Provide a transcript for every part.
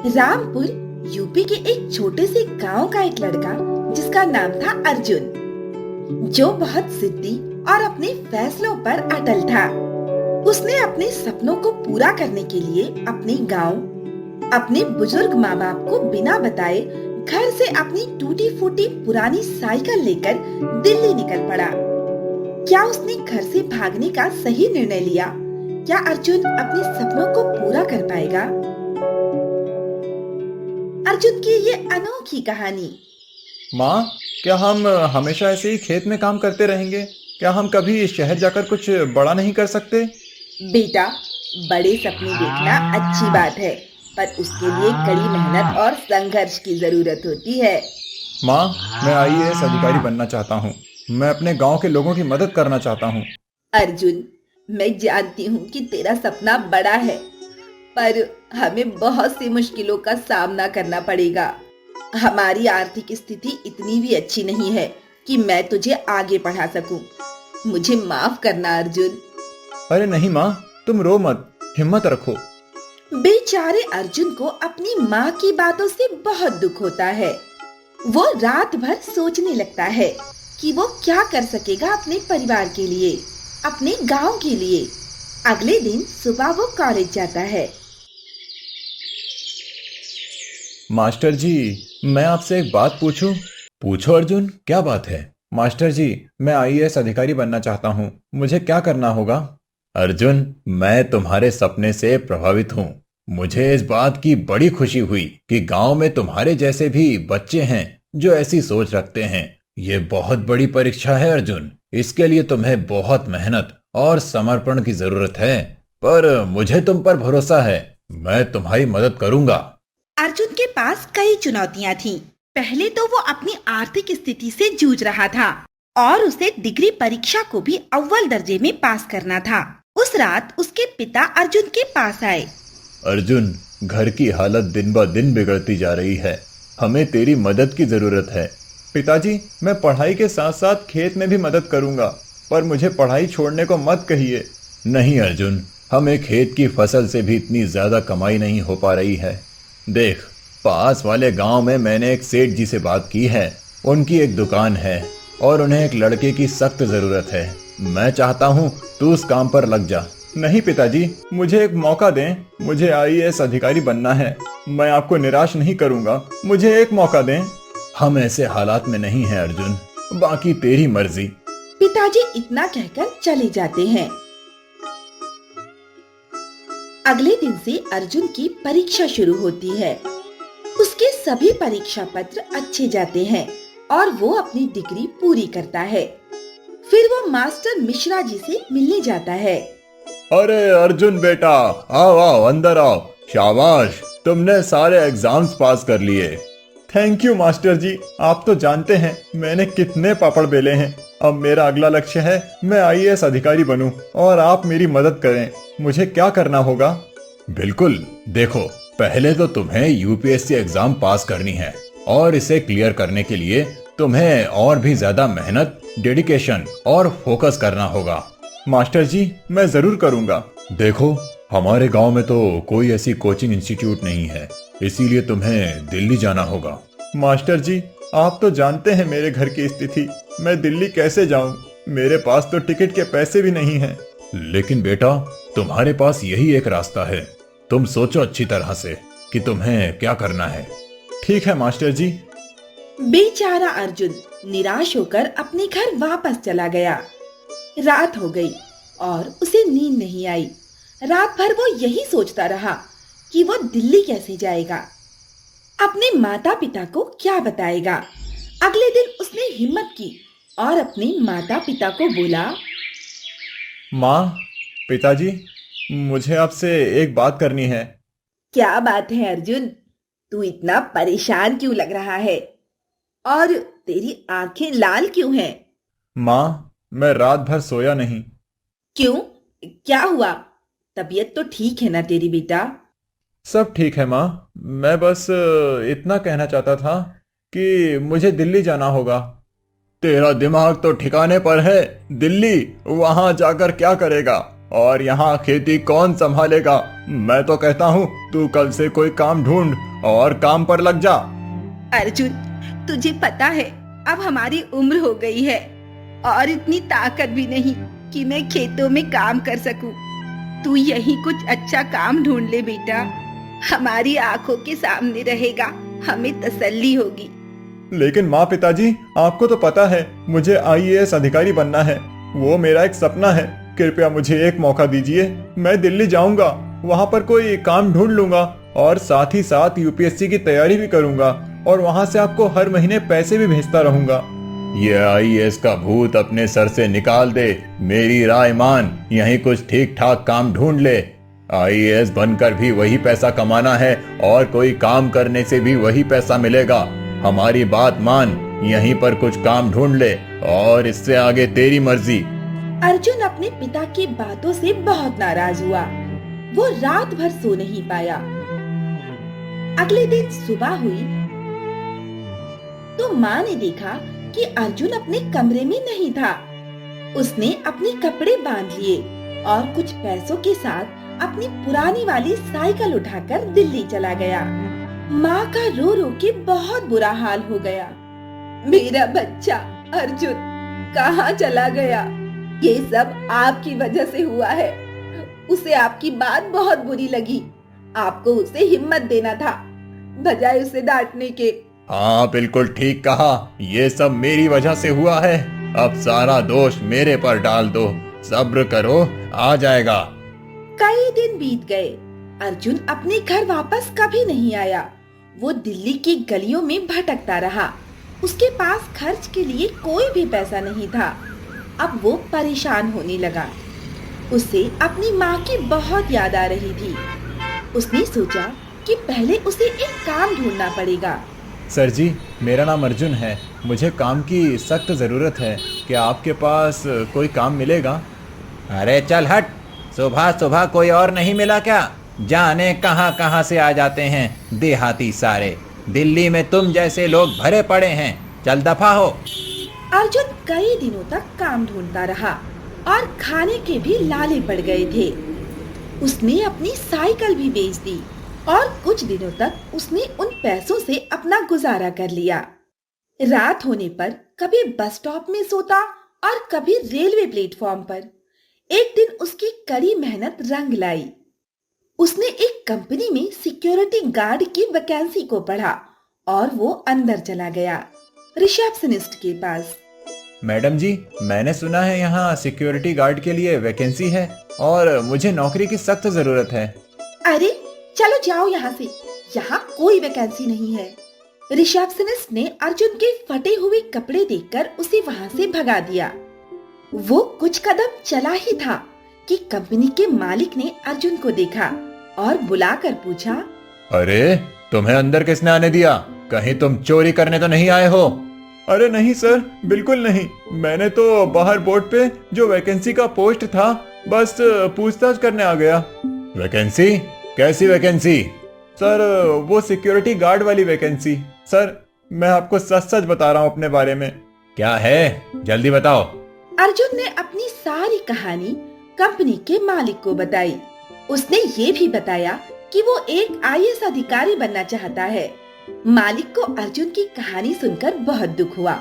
Rampur UP के एक छोटे से गांव का एक लड़का जिसका नाम था अर्जुन, जो बहुत जिद्दी और अपने फैसलों पर अटल था। उसने अपने सपनों को पूरा करने के लिए अपने गांव, अपने बुजुर्ग माँ बाप को बिना बताए घर से अपनी टूटी फूटी पुरानी साइकिल लेकर दिल्ली निकल पड़ा। क्या उसने घर से भागने का सही निर्णय लिया? क्या अर्जुन अपने सपनों को पूरा कर पाएगा? अर्जुन की ये अनोखी कहानी। माँ, क्या हम हमेशा ऐसे ही खेत में काम करते रहेंगे? क्या हम कभी शहर जाकर कुछ बड़ा नहीं कर सकते? बेटा, बड़े सपने देखना अच्छी बात है, पर उसके लिए कड़ी मेहनत और संघर्ष की जरूरत होती है। माँ, मैं आईएएस अधिकारी बनना चाहता हूँ। मैं अपने गांव के लोगों की मदद करना चाहता हूँ। अर्जुन, मैं जानती हूँ कि तेरा सपना बड़ा है, पर हमें बहुत सी मुश्किलों का सामना करना पड़ेगा। हमारी आर्थिक स्थिति इतनी भी अच्छी नहीं है कि मैं तुझे आगे पढ़ा सकूं। मुझे माफ करना अर्जुन। अरे नहीं माँ, तुम रो मत, हिम्मत रखो। बेचारे अर्जुन को अपनी माँ की बातों से बहुत दुख होता है। वो रात भर सोचने लगता है कि वो क्या कर सकेगा अपने परिवार के लिए, अपने गांव के लिए। अगले दिन सुबह वो कॉलेज जाता है। मास्टर जी, मैं आपसे एक बात पूछूं? पूछो अर्जुन, क्या बात है? मास्टर जी, मैं आईएएस अधिकारी बनना चाहता हूँ। मुझे क्या करना होगा? अर्जुन, मैं तुम्हारे सपने से प्रभावित हूँ। मुझे इस बात की बड़ी खुशी हुई कि गांव में तुम्हारे जैसे भी बच्चे हैं जो ऐसी सोच रखते हैं। ये बहुत बड़ी परीक्षा है अर्जुन। इसके लिए तुम्हें बहुत मेहनत और समर्पण की जरूरत है, पर मुझे तुम पर भरोसा है। मैं तुम्हारी मदद करूंगा। अर्जुन के पास कई चुनौतियां थीं। पहले तो वो अपनी आर्थिक स्थिति से जूझ रहा था और उसे डिग्री परीक्षा को भी अव्वल दर्जे में पास करना था। उस रात उसके पिता अर्जुन के पास आए। अर्जुन, घर की हालत दिन ब दिन बिगड़ती जा रही है। हमें तेरी मदद की जरूरत है। पिताजी, मैं पढ़ाई के साथ साथ खेत में भी मदद करूंगा, पर मुझे पढ़ाई छोड़ने को मत कहिए। नहीं अर्जुन, हमें खेत की फसल से भी इतनी ज्यादा कमाई नहीं हो पा रही है। देख, पास वाले गांव में मैंने एक सेठ जी से बात की है। उनकी एक दुकान है और उन्हें एक लड़के की सख्त जरूरत है। मैं चाहता हूँ तू उस काम पर लग जा। नहीं पिताजी, मुझे एक मौका दें। मुझे आईएएस अधिकारी बनना है। मैं आपको निराश नहीं करूंगा। मुझे एक मौका दें। हम ऐसे हालात में नहीं हैं अर्जुन, बाकी तेरी मर्जी। पिताजी इतना कहकर चले जाते हैं। अगले दिन से अर्जुन की परीक्षा शुरू होती है। उसके सभी परीक्षा पत्र अच्छे जाते हैं और वो अपनी डिग्री पूरी करता है। फिर वो मास्टर मिश्रा जी से मिलने जाता है। अरे अर्जुन बेटा, आओ आओ, अंदर आओ। शाबाश, तुमने सारे एग्जाम्स पास कर लिए। थैंक यू मास्टर जी। आप तो जानते हैं मैंने कितने पापड़ बेले हैं। अब मेरा अगला लक्ष्य है मैं आईएएस अधिकारी बनूं और आप मेरी मदद करें। मुझे क्या करना होगा? बिल्कुल, देखो, पहले तो तुम्हें यूपीएससी एग्जाम पास करनी है और इसे क्लियर करने के लिए तुम्हें और भी ज्यादा मेहनत, डेडिकेशन और फोकस करना होगा। मास्टर जी, मैं जरूर करूंगा। देखो, हमारे गांव में तो कोई ऐसी कोचिंग इंस्टीट्यूट नहीं है, इसीलिए तुम्हें दिल्ली जाना होगा। मास्टर जी, आप तो जानते हैं मेरे घर की स्थिति। मैं दिल्ली कैसे जाऊं? मेरे पास तो टिकट के पैसे भी नहीं हैं। लेकिन बेटा, तुम्हारे पास यही एक रास्ता है। तुम सोचो अच्छी तरह से कि तुम्हें क्या करना है। ठीक है मास्टर जी। बेचारा अर्जुन निराश होकर अपने घर वापस चला गया। रात हो गई और उसे नींद नहीं आई। रात भर वो यही सोचता रहा कि वो दिल्ली कैसे जाएगा, अपने माता पिता को क्या बताएगा। अगले दिन उसने हिम्मत की और अपने माता पिता को बोला, माँ, पिताजी, मुझे आपसे एक बात करनी है। क्या बात है अर्जुन? तू इतना परेशान क्यों लग रहा है और तेरी आंखें लाल क्यों हैं? माँ, मैं रात भर सोया नहीं। क्यों? क्या हुआ? तबीयत तो ठीक है ना तेरी बेटा? सब ठीक है माँ। मैं बस इतना कहना चाहता था कि मुझे दिल्ली जाना होगा। तेरा दिमाग तो ठिकाने पर है। दिल्ली? वहां जाकर क्या करेगा? और यहाँ खेती कौन संभालेगा? मैं तो कहता हूँ तू कल से कोई काम ढूंढ और काम पर लग जा। अर्जुन, तुझे पता है अब हमारी उम्र हो गई है और इतनी ताकत भी नहीं कि मैं खेतों में काम कर सकूं। तू यही कुछ अच्छा काम ढूंढ ले बेटा, हमारी आंखों के सामने रहेगा, हमें तसल्ली होगी। लेकिन माँ पिताजी, आपको तो पता है मुझे आईएएस अधिकारी बनना है, वो मेरा एक सपना है। कृपया मुझे एक मौका दीजिए, मैं दिल्ली जाऊंगा, वहाँ पर कोई काम ढूंढ लूंगा और साथ ही साथ यूपीएससी की तैयारी भी करूंगा और वहाँ से आपको हर महीने पैसे भी भेजता रहूंगा। ये आईएएस का भूत अपने सर से निकाल दे, मेरी राय मान, यहीं कुछ ठीक ठाक काम ढूंढ ले। आईएएस बनकर भी वही पैसा कमाना है और कोई काम करने से भी वही पैसा मिलेगा। हमारी बात मान, यहीं पर कुछ काम ढूंढ ले और इससे आगे तेरी मर्जी। अर्जुन अपने पिता की बातों से बहुत नाराज हुआ। वो रात भर सो नहीं पाया। अगले दिन सुबह हुई तो माँ ने देखा कि अर्जुन अपने कमरे में नहीं था। उसने अपने कपड़े बांध लिए और कुछ पैसों के साथ अपनी पुरानी वाली साइकिल उठाकर दिल्ली चला गया। माँ का रो रो के बहुत बुरा हाल हो गया। मेरा बच्चा अर्जुन कहाँ चला गया? ये सब आपकी वजह से हुआ है। उसे आपकी बात बहुत बुरी लगी, आपको उसे हिम्मत देना था बजाय उसे डांटने के। हाँ, बिल्कुल ठीक कहा, ये सब मेरी वजह से हुआ है। अब सारा दोष मेरे पर डाल दो, सब्र करो, आ जाएगा। कई दिन बीत गए, अर्जुन अपने घर वापस कभी नहीं आया। वो दिल्ली की गलियों में भटकता रहा। उसके पास खर्च के लिए कोई भी पैसा नहीं था। अब वो परेशान होने लगा। उसे अपनी माँ की बहुत याद आ रही थी। उसने सोचा कि पहले उसे एक काम ढूंढना पड़ेगा। सर जी, मेरा नाम अर्जुन है, मुझे काम की सख्त ज़रूरत है, क्या आपके पास कोई काम मिलेगा? अरे चल हट, सुबह सुबह कोई और नहीं मिला क्या? जाने कहाँ कहाँ से आ जाते हैं देहाती सारे। दिल्ली में तुम जैसे लोग भरे पड़े हैं, चल दफा हो। अर्जुन कई दिनों तक काम ढूंढता रहा और खाने के भी लाले पड़ गए थे। उसने अपनी साइकिल भी बेच दी और कुछ दिनों तक उसने उन पैसों से अपना गुजारा कर लिया। रात होने पर कभी बस स्टॉप में सोता और कभी रेलवे प्लेटफॉर्म पर। एक दिन उसकी कड़ी मेहनत रंग लाई। उसने एक कंपनी में सिक्योरिटी गार्ड की वैकेंसी को पढ़ा और वो अंदर चला गया, रिसेप्शनिस्ट के पास। मैडम जी, मैंने सुना है यहाँ सिक्योरिटी गार्ड के लिए वैकेंसी है और मुझे नौकरी की सख्त जरूरत है। अरे चलो जाओ यहाँ से, यहाँ कोई वैकेंसी नहीं है। रिसेप्शनिस्ट ने अर्जुन के फटे हुए कपड़े देखकर उसे वहाँ से भगा दिया। वो कुछ कदम चला ही था कि कंपनी के मालिक ने अर्जुन को देखा और बुलाकर पूछा, अरे तुम्हें अंदर किसने आने दिया? कहीं तुम चोरी करने तो नहीं आए हो? अरे नहीं सर, बिल्कुल नहीं, मैंने तो बाहर बोर्ड पे जो वैकेंसी का पोस्ट था बस पूछताछ करने आ गया। वैकेंसी? कैसी वैकेंसी? सर वो सिक्योरिटी गार्ड वाली वैकेंसी। सर मैं आपको सच सच बता रहा हूँ अपने बारे में। क्या है, जल्दी बताओ। अर्जुन ने अपनी सारी कहानी कंपनी के मालिक को बताई। उसने ये भी बताया कि वो एक आईएएस अधिकारी बनना चाहता है। मालिक को अर्जुन की कहानी सुनकर बहुत दुख हुआ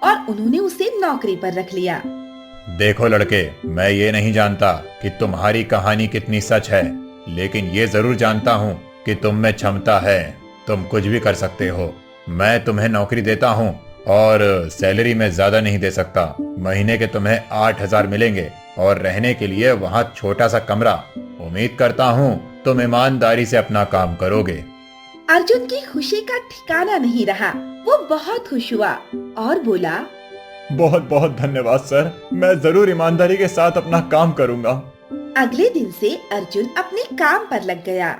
और उन्होंने उसे नौकरी पर रख लिया। देखो लड़के, मैं ये नहीं जानता कि तुम्हारी कहानी कितनी सच है, लेकिन ये जरूर जानता हूँ कि तुम में क्षमता है, तुम कुछ भी कर सकते हो। मैं तुम्हें नौकरी देता हूँ और सैलरी में ज्यादा नहीं दे सकता। महीने के तुम्हें 8,000 मिलेंगे और रहने के लिए वहाँ छोटा सा कमरा। उम्मीद करता हूँ तुम ईमानदारी से अपना काम करोगे। अर्जुन की खुशी का ठिकाना नहीं रहा। वो बहुत खुश हुआ और बोला, बहुत बहुत धन्यवाद सर, मैं जरूर ईमानदारी के साथ अपना काम करूँगा। अगले दिन से अर्जुन अपने काम पर लग गया।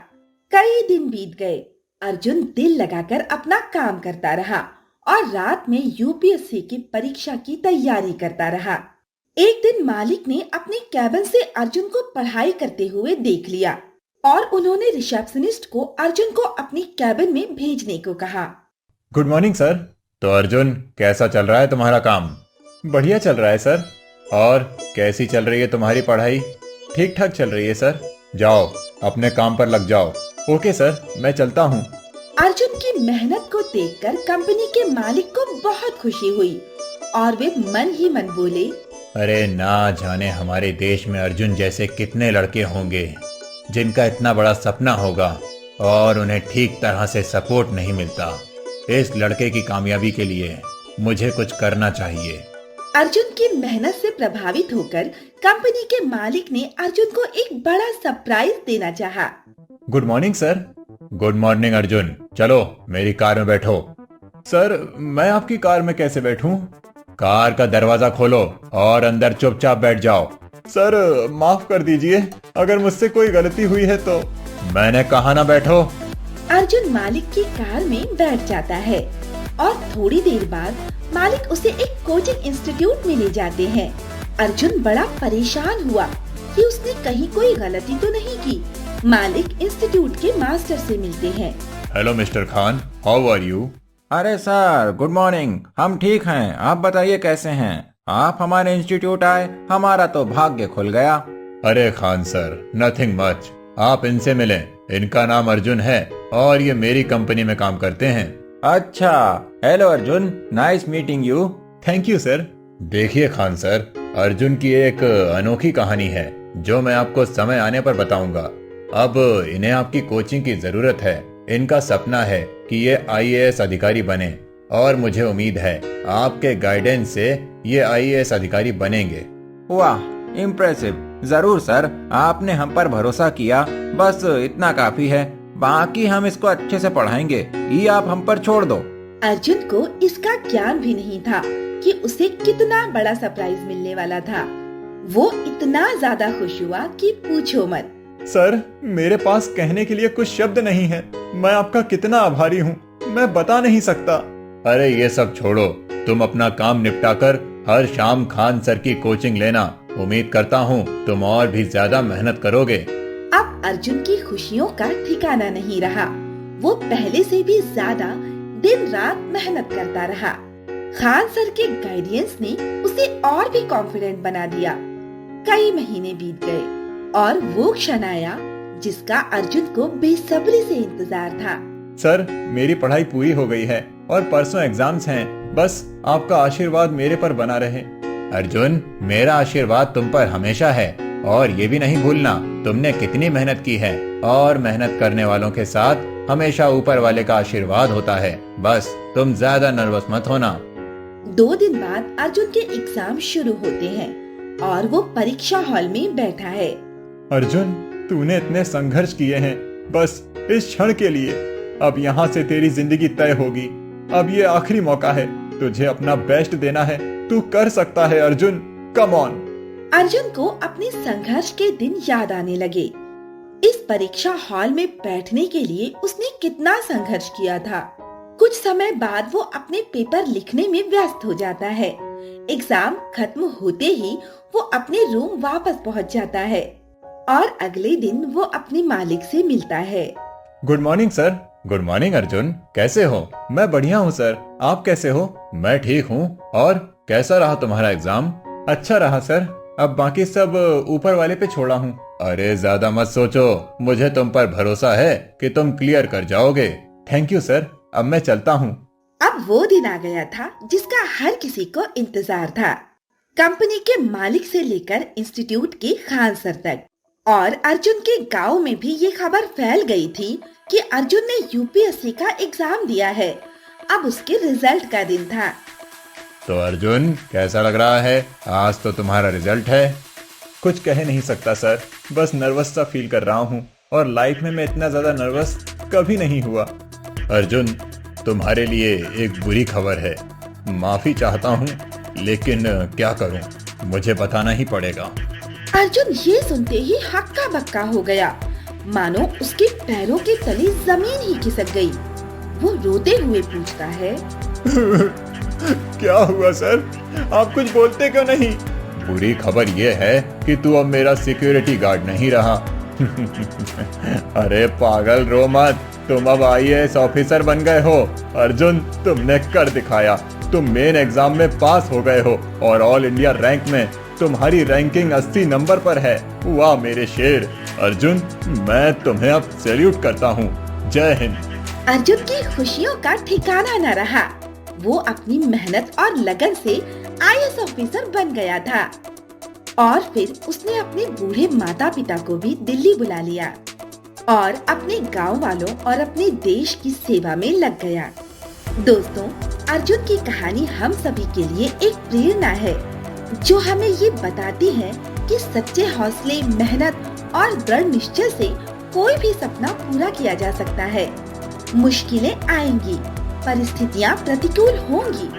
कई दिन बीत गए। अर्जुन दिल लगाकर अपना काम करता रहा और रात में यूपीएससी की परीक्षा की तैयारी करता रहा। एक दिन मालिक ने अपने कैबिन से अर्जुन को पढ़ाई करते हुए देख लिया और उन्होंने रिसेप्शनिस्ट को अर्जुन को अपनी कैबिन में भेजने को कहा। Good morning sir. तो अर्जुन, कैसा चल रहा है तुम्हारा काम? बढ़िया चल रहा है सर। और कैसी चल रही है तुम्हारी पढ़ाई? ठीक ठाक चल रही है सर। जाओ अपने काम पर लग जाओ। ओके सर, मैं चलता हूँ। अर्जुन की मेहनत को देखकर कंपनी के मालिक को बहुत खुशी हुई और वे मन ही मन बोले, अरे ना जाने हमारे देश में अर्जुन जैसे कितने लड़के होंगे जिनका इतना बड़ा सपना होगा और उन्हें ठीक तरह से सपोर्ट नहीं मिलता। इस लड़के की कामयाबी के लिए मुझे कुछ करना चाहिए। अर्जुन की मेहनत से प्रभावित होकर कंपनी के मालिक ने अर्जुन को एक बड़ा सरप्राइज देना चाहा। Good morning sir. Good morning Arjun, चलो मेरी कार में बैठो। सर मैं आपकी कार में कैसे बैठूं? कार का दरवाजा खोलो और अंदर चुपचाप बैठ जाओ। सर माफ कर दीजिए, अगर मुझसे कोई गलती हुई है तो। मैंने कहा ना बैठो। अर्जुन मालिक की कार में बैठ जाता है और थोड़ी देर बाद मालिक उसे एक कोचिंग इंस्टीट्यूट में ले जाते हैं। अर्जुन बड़ा परेशान हुआ कि उसने कहीं कोई गलती तो नहीं की। मालिक इंस्टीट्यूट के मास्टर से मिलते हैं। Hello mister Khan, how are you? अरे सर गुड मॉर्निंग, हम ठीक हैं। आप बताइए कैसे हैं? आप हमारे इंस्टीट्यूट आए, हमारा तो भाग्य खुल गया। अरे खान सर, नथिंग मच। आप इनसे मिलें। इनका नाम अर्जुन है और ये मेरी कंपनी में काम करते हैं। अच्छा, hello Arjun, nice meeting you. Thank you sir. देखिए खान सर, अर्जुन की एक अनोखी कहानी है जो मैं आपको समय आने पर बताऊंगा। अब इन्हें आपकी कोचिंग की जरूरत है। इनका सपना है कि ये आईएएस अधिकारी बने और मुझे उम्मीद है आपके गाइडेंस से ये आईएएस अधिकारी बनेंगे। वाह, इम्प्रेसिव। जरूर सर, आपने हम पर भरोसा किया, बस इतना काफी है। बाकी हम इसको अच्छे से पढ़ाएंगे, ये आप हम पर छोड़ दो। अर्जुन को इसका ज्ञान भी नहीं था कि उसे कितना बड़ा सरप्राइज मिलने वाला था। वो इतना ज्यादा खुश हुआ कि पूछो मत। सर मेरे पास कहने के लिए कुछ शब्द नहीं है। मैं आपका कितना आभारी हूँ, मैं बता नहीं सकता। अरे ये सब छोड़ो, तुम अपना काम निपटाकर हर शाम खान सर की कोचिंग लेना। उम्मीद करता हूँ तुम और भी ज्यादा मेहनत करोगे। अब अर्जुन की खुशियों का ठिकाना नहीं रहा। वो पहले से भी ज्यादा दिन रात मेहनत करता रहा। खान सर के गाइडेंस ने उसे और भी कॉन्फिडेंट बना दिया। कई महीने बीत गए और वो क्षण आया जिसका अर्जुन को बेसब्री से इंतजार था। सर मेरी पढ़ाई पूरी हो गई है और परसों एग्जाम्स हैं। बस आपका आशीर्वाद मेरे पर बना रहे। अर्जुन, मेरा आशीर्वाद तुम पर हमेशा है और ये भी नहीं भूलना तुमने कितनी मेहनत की है और मेहनत करने वालों के साथ हमेशा ऊपर वाले का आशीर्वाद होता है। बस तुम ज्यादा नर्वस मत होना। 2 दिन बाद अर्जुन के एग्जाम शुरू होते हैं और वो परीक्षा हॉल में बैठा है। अर्जुन तूने इतने संघर्ष किए हैं बस इस क्षण के लिए। अब यहाँ से तेरी जिंदगी तय होगी। अब ये आखिरी मौका है, तुझे अपना बेस्ट देना है। तू कर सकता है अर्जुन, कम ऑन। अर्जुन को अपने संघर्ष के दिन याद आने लगे। इस परीक्षा हॉल में बैठने के लिए उसने कितना संघर्ष किया था। कुछ समय बाद वो अपने पेपर लिखने में व्यस्त हो जाता है। एग्जाम खत्म होते ही वो अपने रूम वापस पहुंच जाता है और अगले दिन वो अपने मालिक से मिलता है। Good morning sir. Good morning Arjun, कैसे हो? मैं बढ़िया हूँ सर, आप कैसे हो? मैं ठीक हूँ। और कैसा रहा तुम्हारा एग्जाम? अच्छा रहा सर। अब बाकी सब ऊपर वाले पे छोड़ा हूँ। अरे ज्यादा मत सोचो, मुझे तुम पर भरोसा है कि तुम क्लियर कर जाओगे। थैंक यू सर, अब मैं चलता हूँ। अब वो दिन आ गया था जिसका हर किसी को इंतजार था। कंपनी के मालिक से लेकर इंस्टीट्यूट के खान सर तक और अर्जुन के गांव में भी ये खबर फैल गई थी कि अर्जुन ने यूपीएससी का एग्जाम दिया है। अब उसके रिजल्ट का दिन था। तो अर्जुन कैसा लग रहा है? आज तो तुम्हारा रिजल्ट है। कुछ कह नहीं सकता सर, बस नर्वस सा फील कर रहा हूँ और लाइफ में मैं इतना ज्यादा नर्वस कभी नहीं हुआ। अर्जुन, तुम्हारे लिए एक बुरी खबर है। माफी चाहता हूँ लेकिन क्या करूँ, मुझे बताना ही पड़ेगा। अर्जुन ये सुनते ही हक्का बक्का हो गया, मानो उसके पैरों के तले जमीन ही खिसक गई। वो रोते हुए पूछता है क्या हुआ सर, आप कुछ बोलते क्यों नहीं? बुरी खबर ये है कि तू अब मेरा सिक्योरिटी गार्ड नहीं रहा। अरे पागल, रो मत, तुम अब आईएएस ऑफिसर बन गए हो। अर्जुन तुमने कर दिखाया, तुम मेन एग्जाम में पास हो गए हो और ऑल इंडिया रैंक में तुम्हारी रैंकिंग 80 नंबर पर है। वाह मेरे शेर। अर्जुन, मैं तुम्हें अब सैल्यूट करता हूँ। जय हिंद। अर्जुन की खुशियों का ठिकाना न रहा। वो अपनी मेहनत और लगन से आईएएस ऑफिसर बन गया था और फिर उसने अपने बूढ़े माता पिता को भी दिल्ली बुला लिया और अपने गांव वालों और अपने देश की सेवा में लग गया। दोस्तों, अर्जुन की कहानी हम सभी के लिए एक प्रेरणा है जो हमें ये बताती है कि सच्चे हौसले, मेहनत और दृढ़ निश्चय से कोई भी सपना पूरा किया जा सकता है। मुश्किलें आएंगी, परिस्थितियाँ प्रतिकूल होंगी,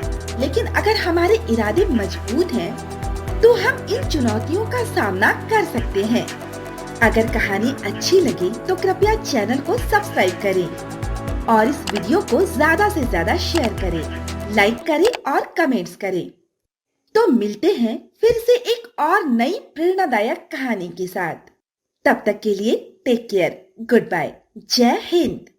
लेकिन अगर हमारे इरादे मजबूत हैं, तो हम इन चुनौतियों का सामना कर सकते हैं। अगर कहानी अच्छी लगे तो कृपया चैनल को सब्सक्राइब करें और इस वीडियो को ज्यादा से ज्यादा शेयर करें, लाइक करें और कमेंट्स करें। तो मिलते हैं फिर से एक और नई प्रेरणादायक कहानी के साथ। तब तक के लिए टेक केयर, गुड बाय, जय हिंद।